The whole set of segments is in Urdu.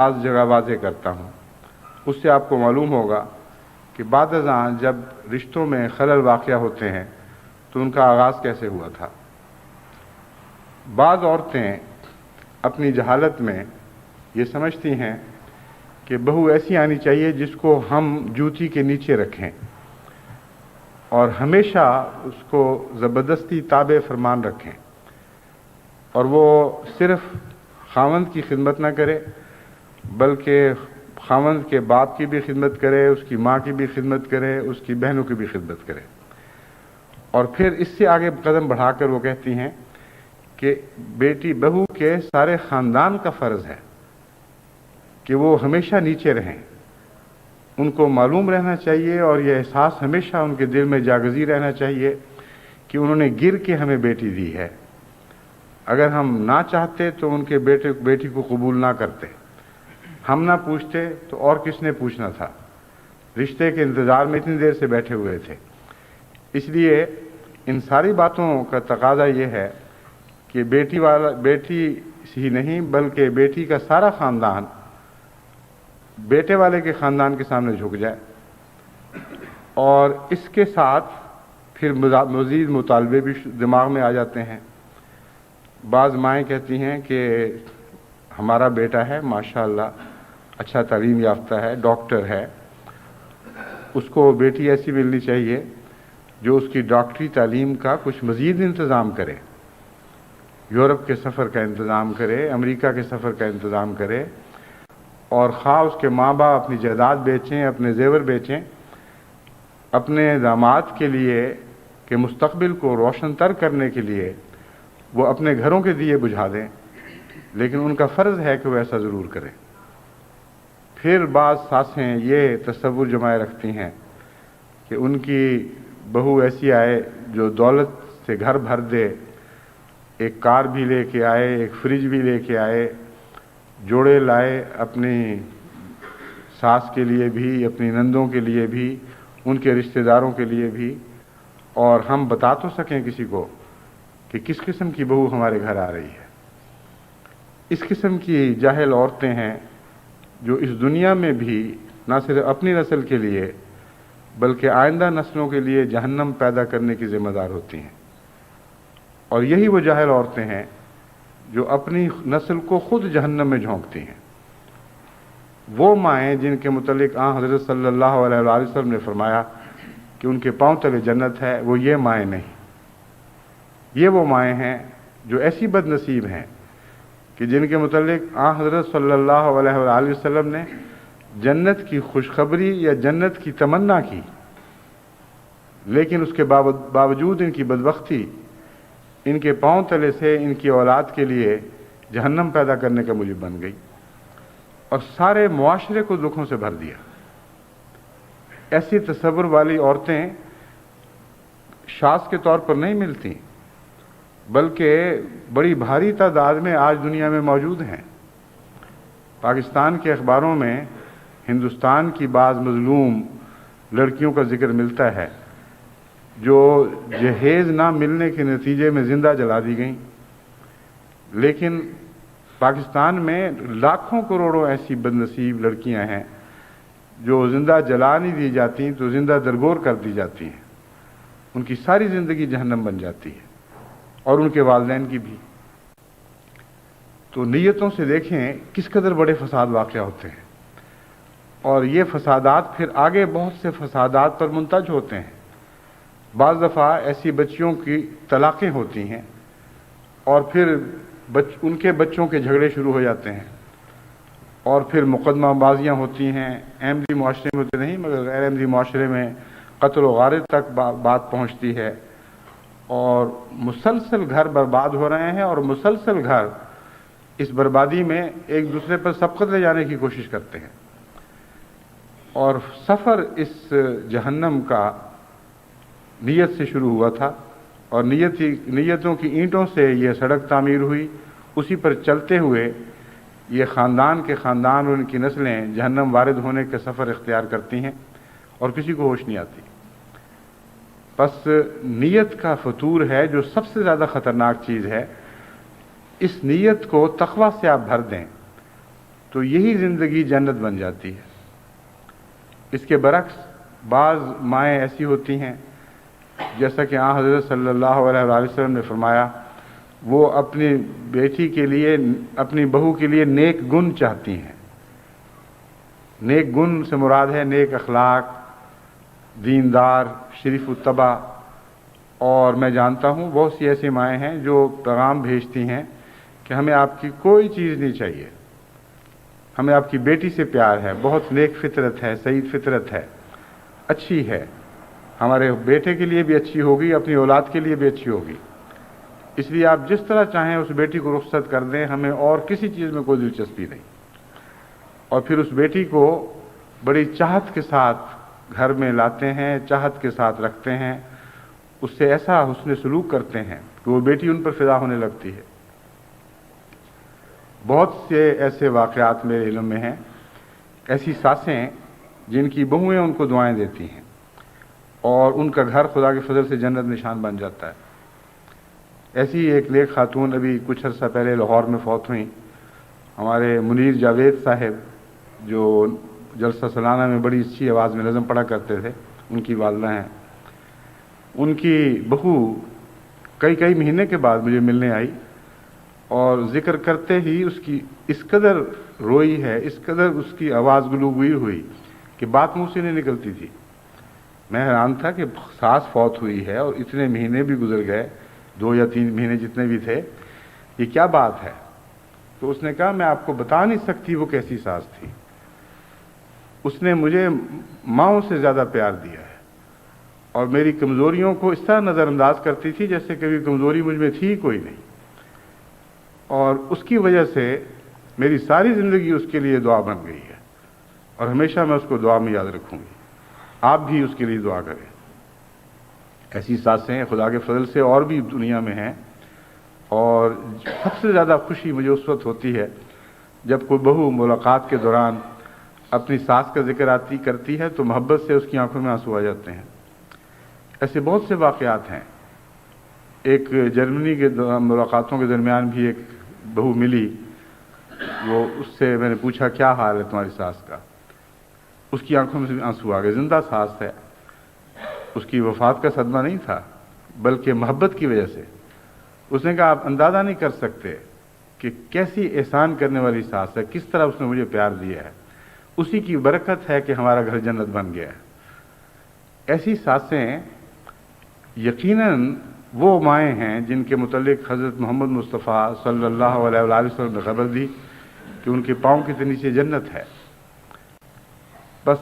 بعض جگہ واضح کرتا ہوں، اس سے آپ کو معلوم ہوگا کہ بعد ازاں جب رشتوں میں خلل واقع ہوتے ہیں تو ان کا آغاز کیسے ہوا تھا۔ بعض عورتیں اپنی جہالت میں یہ سمجھتی ہیں کہ بہو ایسی آنی چاہیے جس کو ہم جوتی کے نیچے رکھیں اور ہمیشہ اس کو زبردستی تابع فرمان رکھیں، اور وہ صرف خاوند کی خدمت نہ کرے بلکہ خاوند کے باپ کی بھی خدمت کرے، اس کی ماں کی بھی خدمت کرے، اس کی بہنوں کی بھی خدمت کرے۔ اور پھر اس سے آگے قدم بڑھا کر وہ کہتی ہیں کہ بیٹی بہو کے سارے خاندان کا فرض ہے کہ وہ ہمیشہ نیچے رہیں، ان کو معلوم رہنا چاہیے اور یہ احساس ہمیشہ ان کے دل میں جاگزی رہنا چاہیے کہ انہوں نے گر کے ہمیں بیٹی دی ہے۔ اگر ہم نہ چاہتے تو ان کے بیٹی کو قبول نہ کرتے، ہم نہ پوچھتے تو اور کس نے پوچھنا تھا، رشتے کے انتظار میں اتنی دیر سے بیٹھے ہوئے تھے۔ اس لیے ان ساری باتوں کا تقاضا یہ ہے کہ بیٹی ہی نہیں بلکہ بیٹی کا سارا خاندان بیٹے والے کے خاندان کے سامنے جھک جائے، اور اس کے ساتھ پھر مزید مطالبے بھی دماغ میں آ جاتے ہیں۔ بعض مائیں کہتی ہیں کہ ہمارا بیٹا ہے ماشاءاللہ اچھا تعلیم یافتہ ہے، ڈاکٹر ہے، اس کو بیٹی ایسی ملنی چاہیے جو اس کی ڈاکٹری تعلیم کا کچھ مزید انتظام کرے، یورپ کے سفر کا انتظام کرے، امریکہ کے سفر کا انتظام کرے، اور خواہ اس کے ماں باپ اپنی جائیداد بیچیں، اپنے زیور بیچیں، اپنے داماد کے لیے کہ مستقبل کو روشن تر کرنے کے لیے وہ اپنے گھروں کے دیے بجھا دیں، لیکن ان کا فرض ہے کہ وہ ایسا ضرور کریں۔ پھر بعض ساسیں یہ تصور جمائے رکھتی ہیں کہ ان کی بہو ایسی آئے جو دولت سے گھر بھر دے، ایک کار بھی لے کے آئے، ایک فریج بھی لے کے آئے، جوڑے لائے اپنی ساس کے لیے بھی، اپنی نندوں کے لیے بھی، ان کے رشتہ داروں کے لیے بھی، اور ہم بتا تو سکیں کسی کو کہ کس قسم کی بہو ہمارے گھر آ رہی ہے۔ اس قسم کی جاہل عورتیں ہیں جو اس دنیا میں بھی نہ صرف اپنی نسل کے لیے بلکہ آئندہ نسلوں کے لیے جہنم پیدا کرنے کی ذمہ دار ہوتی ہیں، اور یہی وہ جاہل عورتیں ہیں جو اپنی نسل کو خود جہنم میں جھونکتی ہیں۔ وہ مائیں جن کے متعلق حضرت صلی اللہ علیہ وآلہ وسلم نے فرمایا کہ ان کے پاؤں تلے جنت ہے، وہ یہ مائیں نہیں، یہ وہ مائیں ہیں جو ایسی بد نصیب ہیں کہ جن کے متعلق حضرت صلی اللہ علیہ وآلہ وسلم نے جنت کی خوشخبری یا جنت کی تمنا کی، لیکن اس کے باوجود ان کی بدبختی ان کے پاؤں تلے سے ان کی اولاد کے لیے جہنم پیدا کرنے کا موجب بن گئی اور سارے معاشرے کو دکھوں سے بھر دیا۔ ایسی تصور والی عورتیں شاذ کے طور پر نہیں ملتی بلکہ بڑی بھاری تعداد میں آج دنیا میں موجود ہیں۔ پاکستان کے اخباروں میں ہندوستان کی بعض مظلوم لڑکیوں کا ذکر ملتا ہے جو جہیز نہ ملنے کے نتیجے میں زندہ جلا دی گئیں، لیکن پاکستان میں لاکھوں کروڑوں ایسی بد نصیب لڑکیاں ہیں جو زندہ جلا نہیں دی جاتی تو زندہ درگور کر دی جاتی ہیں، ان کی ساری زندگی جہنم بن جاتی ہے، اور ان کے والدین کی بھی۔ تو نیتوں سے دیکھیں کس قدر بڑے فساد واقع ہوتے ہیں، اور یہ فسادات پھر آگے بہت سے فسادات پر منتج ہوتے ہیں۔ بعض دفعہ ایسی بچیوں کی طلاقیں ہوتی ہیں اور پھر ان کے بچوں کے جھگڑے شروع ہو جاتے ہیں، اور پھر مقدمہ بازیاں ہوتی ہیں، احمدی معاشرے میں ہوتے نہیں مگر غیر احمدی معاشرے میں قتل و غارت تک بات پہنچتی ہے، اور مسلسل گھر برباد ہو رہے ہیں، اور مسلسل گھر اس بربادی میں ایک دوسرے پر سبقت لے جانے کی کوشش کرتے ہیں، اور سفر اس جہنم کا نیت سے شروع ہوا تھا، اور نیتوں کی اینٹوں سے یہ سڑک تعمیر ہوئی، اسی پر چلتے ہوئے یہ خاندان کے خاندان اور ان کی نسلیں جہنم وارد ہونے کا سفر اختیار کرتی ہیں اور کسی کو ہوش نہیں آتی۔ بس نیت کا فطور ہے جو سب سے زیادہ خطرناک چیز ہے۔ اس نیت کو تقویٰ سے آپ بھر دیں تو یہی زندگی جنت بن جاتی ہے۔ اس کے برعکس بعض مائیں ایسی ہوتی ہیں، جیسا کہ حضرت صلی اللہ علیہ وسلم نے فرمایا، وہ اپنی بیٹی کے لیے، اپنی بہو کے لیے نیک گن چاہتی ہیں۔ نیک گن سے مراد ہے نیک اخلاق، دیندار، شریف الطبع۔ اور میں جانتا ہوں بہت سی ایسی مائیں ہیں جو پیغام بھیجتی ہیں کہ ہمیں آپ کی کوئی چیز نہیں چاہیے، ہمیں آپ کی بیٹی سے پیار ہے، بہت نیک فطرت ہے، سعید فطرت ہے، اچھی ہے، ہمارے بیٹے کے لیے بھی اچھی ہوگی، اپنی اولاد کے لیے بھی اچھی ہوگی، اس لیے آپ جس طرح چاہیں اس بیٹی کو رخصت کر دیں، ہمیں اور کسی چیز میں کوئی دلچسپی نہیں۔ اور پھر اس بیٹی کو بڑی چاہت کے ساتھ گھر میں لاتے ہیں، چاہت کے ساتھ رکھتے ہیں، اس سے ایسا حسن سلوک کرتے ہیں کہ وہ بیٹی ان پر فدا ہونے لگتی ہے۔ بہت سے ایسے واقعات میرے علم میں ہیں، ایسی ساسیں جن کی بہویں ان کو دعائیں دیتی ہیں اور ان کا گھر خدا کے فضل سے جنت نشان بن جاتا ہے۔ ایسی ایک نیک خاتون ابھی کچھ عرصہ پہلے لاہور میں فوت ہوئیں، ہمارے منیر جاوید صاحب جو جلسہ سالانہ میں بڑی اچھی آواز میں نظم پڑھا کرتے تھے، ان کی والدہ ہیں۔ ان کی بہو کئی مہینے کے بعد مجھے ملنے آئی اور ذکر کرتے ہی اس کی اس قدر روئی ہے، اس قدر اس کی آواز گلوگوئی ہوئی کہ بات منہ سے نہیں نکلتی تھی۔ میں حیران تھا کہ ساس فوت ہوئی ہے اور اتنے مہینے بھی گزر گئے، 2 یا 3 مہینے جتنے بھی تھے، یہ کیا بات ہے؟ تو اس نے کہا میں آپ کو بتا نہیں سکتی وہ کیسی ساس تھی، اس نے مجھے ماؤں سے زیادہ پیار دیا ہے اور میری کمزوریوں کو اس طرح نظر انداز کرتی تھی جیسے کبھی کمزوری مجھ میں تھی کوئی نہیں، اور اس کی وجہ سے میری ساری زندگی اس کے لیے دعا بن گئی ہے اور ہمیشہ میں اس کو دعا میں یاد رکھوں گی۔ آپ بھی اس کے لیے دعا کریں۔ ایسی ساسیں خدا کے فضل سے اور بھی دنیا میں ہیں، اور سب سے زیادہ خوشی مجھے اس وقت ہوتی ہے جب کوئی بہو ملاقات کے دوران اپنی ساس کا ذکر کرتی ہے تو محبت سے اس کی آنکھوں میں آنسو آ جاتے ہیں۔ ایسے بہت سے واقعات ہیں۔ ایک جرمنی کے ملاقاتوں کے درمیان بھی ایک بہو ملی، وہ اس سے میں نے پوچھا کیا حال ہے تمہاری ساس کا؟ اس کی آنکھوں میں سے آنسو آ گئے۔ زندہ ساس ہے، اس کی وفات کا صدمہ نہیں تھا بلکہ محبت کی وجہ سے۔ اس نے کہا آپ اندازہ نہیں کر سکتے کہ کیسی احسان کرنے والی ساس ہے، کس طرح اس نے مجھے پیار دیا ہے، اسی کی برکت ہے کہ ہمارا گھر جنت بن گیا ہے۔ ایسی ساسیں یقیناً وہ مائیں ہیں جن کے متعلق حضرت محمد مصطفیٰ صلی اللہ علیہ وآلہ وسلم نے خبر دی کہ ان کے پاؤں کے نیچے جنت ہے۔ بس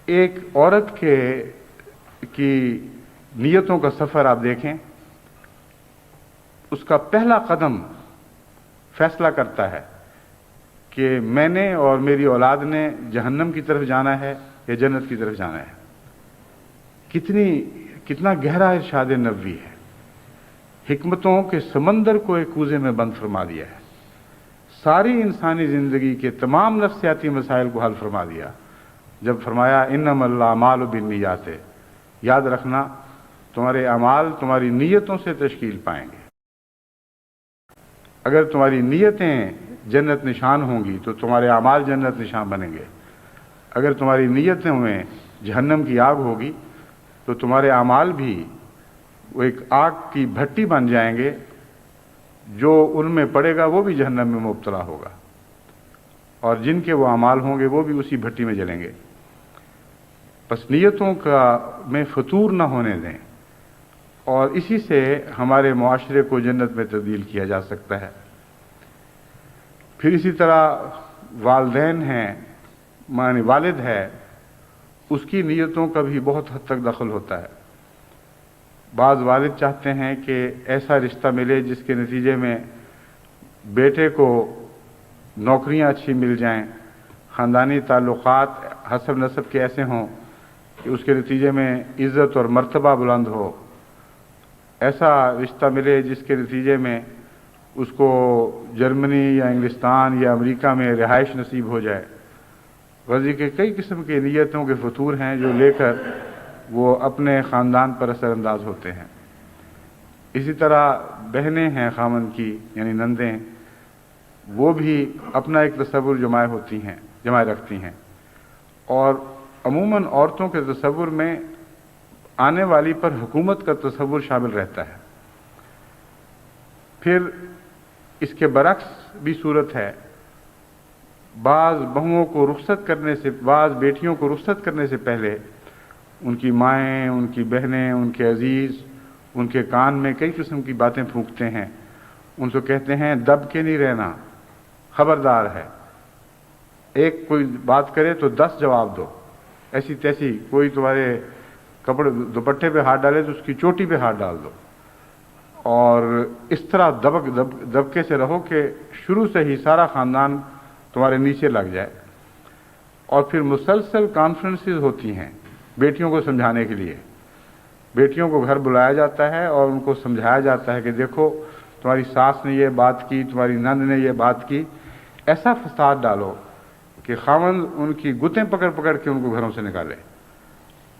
ایک عورت کی نیتوں کا سفر آپ دیکھیں، اس کا پہلا قدم فیصلہ کرتا ہے کہ میں نے اور میری اولاد نے جہنم کی طرف جانا ہے یا جنت کی طرف جانا ہے۔ کتنا گہرا ارشاد نبوی ہے، حکمتوں کے سمندر کو ایک کوزے میں بند فرما دیا ہے، ساری انسانی زندگی کے تمام نفسیاتی مسائل کو حل فرما دیا جب فرمایا انما الاعمال بالنیات، یاد رکھنا تمہارے اعمال تمہاری نیتوں سے تشکیل پائیں گے۔ اگر تمہاری نیتیں جنت نشان ہوں گی تو تمہارے اعمال جنت نشان بنیں گے، اگر تمہاری نیتوں میں جہنم کی آگ ہوگی تو تمہارے اعمال بھی وہ ایک آگ کی بھٹی بن جائیں گے، جو ان میں پڑے گا وہ بھی جہنم میں مبتلا ہوگا، اور جن کے وہ اعمال ہوں گے وہ بھی اسی بھٹی میں جلیں گے۔ بس نیتوں میں فطور نہ ہونے دیں، اور اسی سے ہمارے معاشرے کو جنت میں تبدیل کیا جا سکتا ہے۔ پھر اسی طرح والدین ہیں، معنی والد ہے، اس کی نیتوں کا بھی بہت حد تک دخل ہوتا ہے۔ بعض والد چاہتے ہیں کہ ایسا رشتہ ملے جس کے نتیجے میں بیٹے کو نوکریاں اچھی مل جائیں، خاندانی تعلقات حسب نسب کے ایسے ہوں کہ اس کے نتیجے میں عزت اور مرتبہ بلند ہو، ایسا رشتہ ملے جس کے نتیجے میں اس کو جرمنی یا انگلستان یا امریکہ میں رہائش نصیب ہو جائے۔ غرضی کے کئی قسم کے نیتوں کے فطور ہیں جو لے کر وہ اپنے خاندان پر اثر انداز ہوتے ہیں۔ اسی طرح بہنیں ہیں خامن کی، یعنی نندیں، وہ بھی اپنا ایک تصور جمائے رکھتی ہیں، اور عموماً عورتوں کے تصور میں آنے والی پر حکومت کا تصور شامل رہتا ہے۔ پھر اس کے برعکس بھی صورت ہے، بعض بہوؤں کو رخصت کرنے سے، بعض بیٹیوں کو رخصت کرنے سے پہلے ان کی مائیں، ان کی بہنیں، ان کے عزیز ان کے کان میں کئی قسم کی باتیں پھونکتے ہیں، ان سے کہتے ہیں دب کے نہیں رہنا، خبردار ہے، ایک کوئی بات کرے تو 10 جواب دو، ایسی تیسی، کوئی تمہارے کپڑے دوپٹے پہ ہاتھ ڈالے تو اس کی چوٹی پہ ہاتھ ڈال دو، اور اس طرح دبکے سے رہو کہ شروع سے ہی سارا خاندان تمہارے نیچے لگ جائے۔ اور پھر مسلسل کانفرنسز ہوتی ہیں بیٹیوں کو سمجھانے کے لیے، بیٹیوں کو گھر بلایا جاتا ہے اور ان کو سمجھایا جاتا ہے کہ دیکھو تمہاری ساس نے یہ بات کی، تمہاری نند نے یہ بات کی، ایسا فساد ڈالو کہ خاوند ان کی گتیں پکڑ پکڑ کے ان کو گھروں سے نکالے،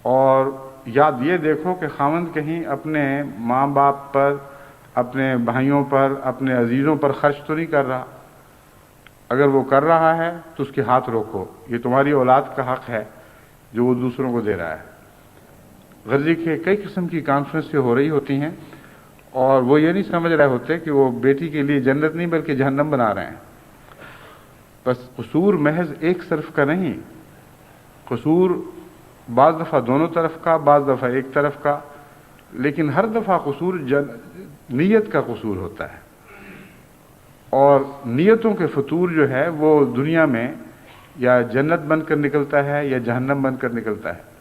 اور یاد یہ دیکھو کہ خاوند کہیں اپنے ماں باپ پر، اپنے بھائیوں پر، اپنے عزیزوں پر خرچ تو نہیں کر رہا، اگر وہ کر رہا ہے تو اس کے ہاتھ روکو، یہ تمہاری اولاد کا حق ہے جو وہ دوسروں کو دے رہا ہے۔ غرضی کے کئی قسم کی کانفرنسیں ہو رہی ہوتی ہیں، اور وہ یہ نہیں سمجھ رہے ہوتے کہ وہ بیٹی کے لیے جنت نہیں بلکہ جہنم بنا رہے ہیں۔ بس قصور محض ایک طرف کا نہیں، قصور بعض دفعہ دونوں طرف کا، بعض دفعہ ایک طرف کا، لیکن ہر دفعہ قصور نیت کا قصور ہوتا ہے، اور نیتوں کے فطور جو ہے وہ دنیا میں یا جنت بن کر نکلتا ہے یا جہنم بن کر نکلتا ہے۔